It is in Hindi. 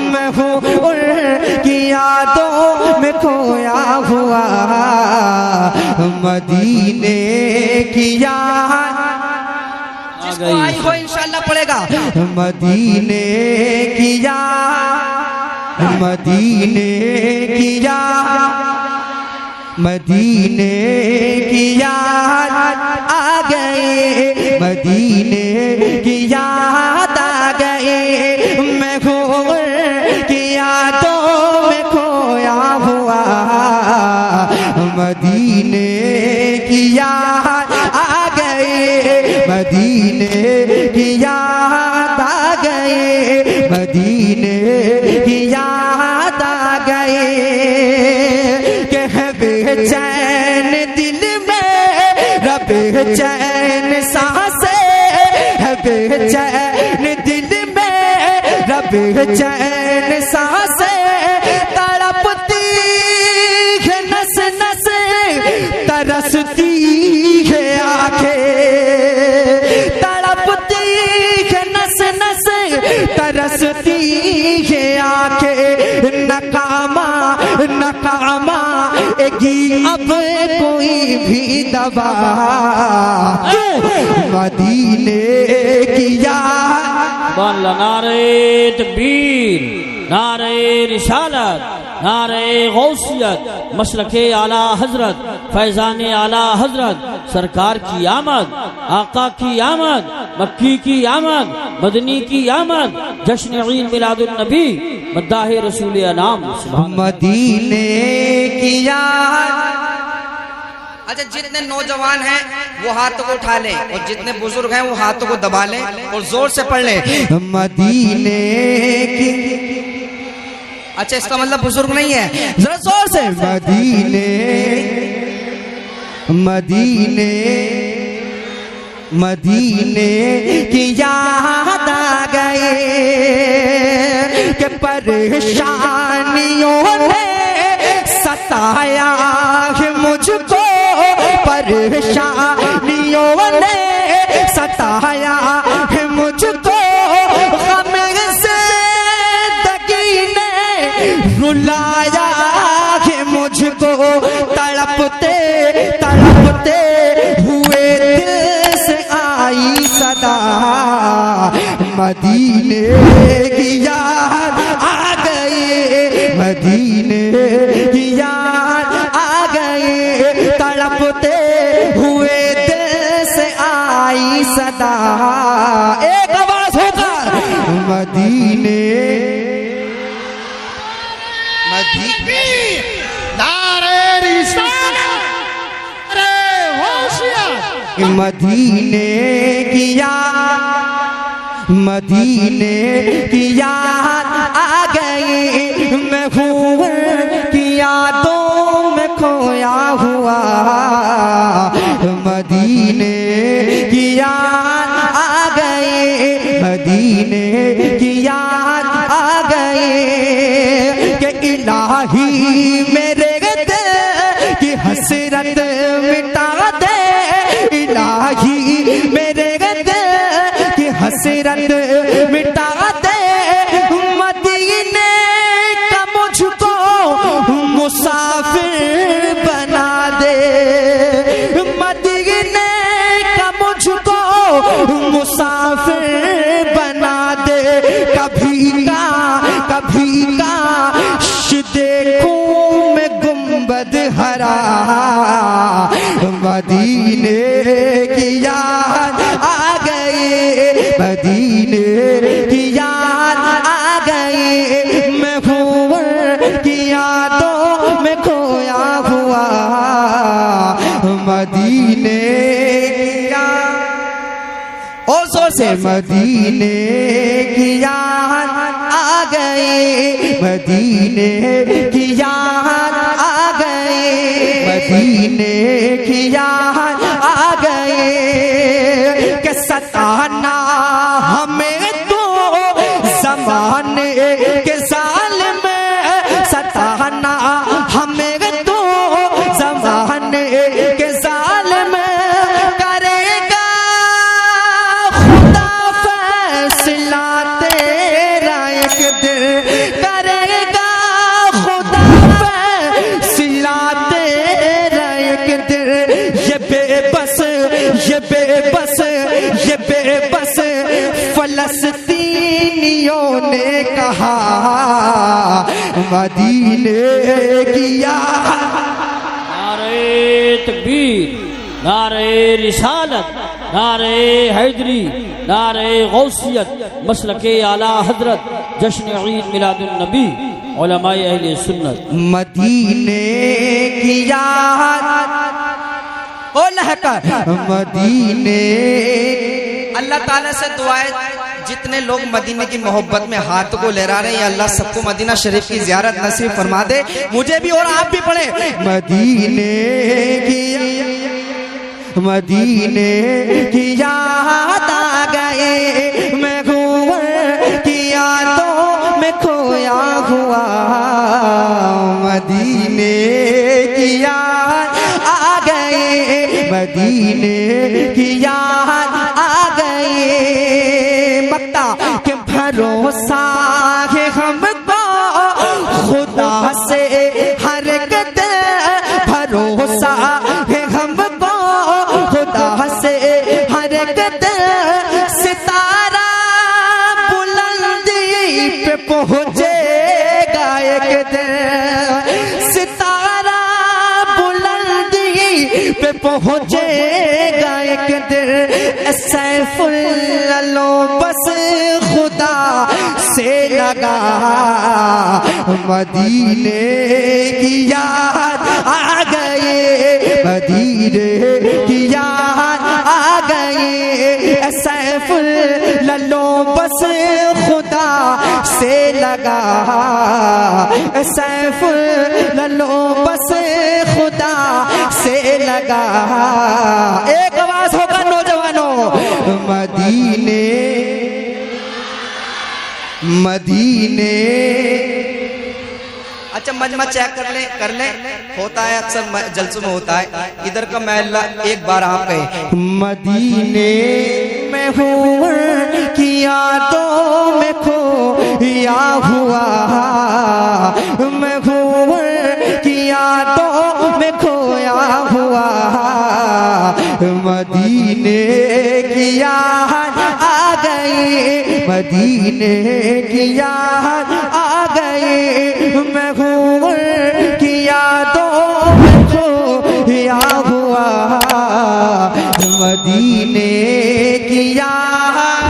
मैं हूँ उनकी यादों में खोया हुआ। मदीने की याद जिसको आई हो इंशाअल्लाह पड़ेगा। मदीने की याद, मदीने की याद, मदीने की याद आ गए, मदीने की याद आ गए। मैं हूँ की यादों में खोया हुआ। मदीने की याद आ गए, मदीने की याद आ गए, मदीने की याद आ गए। बेचैन दिल में रब बेचैन सांसे है, बेचैन दिल में रब बेचैन सांसे। तड़पती है नस नस, तरसती है आंखें, तड़पती है नस नस, तरसती है आंखें। नकामा नकामा एगी अब कोई भी दवा। मदीने की याद। नारे तकबीर, नारे रिसालत, नारे गौसियत, मसलके आला हजरत, फैजाने आला हजरत, सरकार की आमद, आका की आमद, मक्की की आमद, मदनी की आमद, जश्न ईद मिलादुन नबी, मद्दाहे रसूल अनाम। मदीने की याद। अच्छा, जितने नौजवान हैं वो हाथों को उठा लें, और जितने बुजुर्ग हैं वो हाथों को दबा लें और जोर से पढ़ लें। मदीने की। अच्छा, इसका मतलब बुजुर्ग नहीं है, जरा जोर से। मदीने, मदीने, मदीने की याद आ गए कि परेशानियों ने सताया है मुझको, परेशानियों ने सताया है मुझको। गम से दगी ने रुलाया है मुझको। तड़पते तड़पते हुए दिल से आई सदा। मदीने की याद आ गई, मदीने की याद आ गई। तड़पते हुए दिल से आई सदा। एक आवाज होकर मदीने, मदीने, नारे रिसालत, नारे गौसियत। मदीने की याद, मदीने की याद आ गई। मैं हूँ की यादों में खोया हुआ। मदीने की याद आ गई, मदीने की याद आ गई। कि इलाही मेरे दिल की हसरत मिटा दे, इलाही मेरे दिल की हसरत मिटा दे। मदीने का मुझको मुसाफिर बना दे, मदीने का मुझको मुसाफिर बना दे। कभी का देखूं मैं गुंबद हरा। मदीने की याद आ गई, मदीने की याद आ गई। मैं हूँ की यादों में खोया हुआ। मदीने की याद, और जोर से। मदीने की याद आ गई, मदीने की याद आ गई, मदीने की याद आ गई। कि सताना हमें तो ज़माने के ज़ालिम, सताना हमें तो ज़माने के ज़ालिम। करेगा खुदा फैसला तेरा एक दिन, मदीने की याद। नारे तकबीर, नारे रिसालत, नारे हैदरी, नारे गौसियत, मसलके आला हजरत, जश्न ईद मिलादुन नबी, उलमाए अहले सुन्नत। मदीने की याद ओ लहकर मदीने। अल्लाह ताला से दुआएं, जितने लोग मदीने की मोहब्बत में हाथ को लहरा रहे हैं, अल्लाह सबको मदीना शरीफ की ज़ियारत नसीब फरमा दे, मुझे भी और आप भी पढ़े। मदीने की मदीने की याद आ गए, मैं घूमर की यादों में खोया हुआ। मदीने की याद आ गए, मदीने की याद आ गए। मक्ता के भरोसा है हमको खुदा से हर कदर, भरोसा है हमको खुदा से हर कदर। सितारा बुलंदी पे पहुंचेगा एक दिन, सितारा बुलंदी पे पहुंचेगा एक दिन। सैफुल्लो बस खुदा से लगा, मदीने की याद आ गए, मदीने की याद आ गए। सैफुल्लो बस खुदा से लगा, सैफुल्लो बस खुदा से लगा। एक आवाज होगा नौजवानों, मदीने मदीने। अच्छा मजमा चेक कर ले होता है, अक्सर जलसों में होता है। इधर का महल्ला एक बार आप कहे, मदीने में हूँ की यादों में खोया हुआ, मैं हूँ की यादों में खोया हुआ। मदीने की याद आ गई, मदीने की याद आ गई। मैं हूँ की यादों में खोया हुआ, मदीने की याद।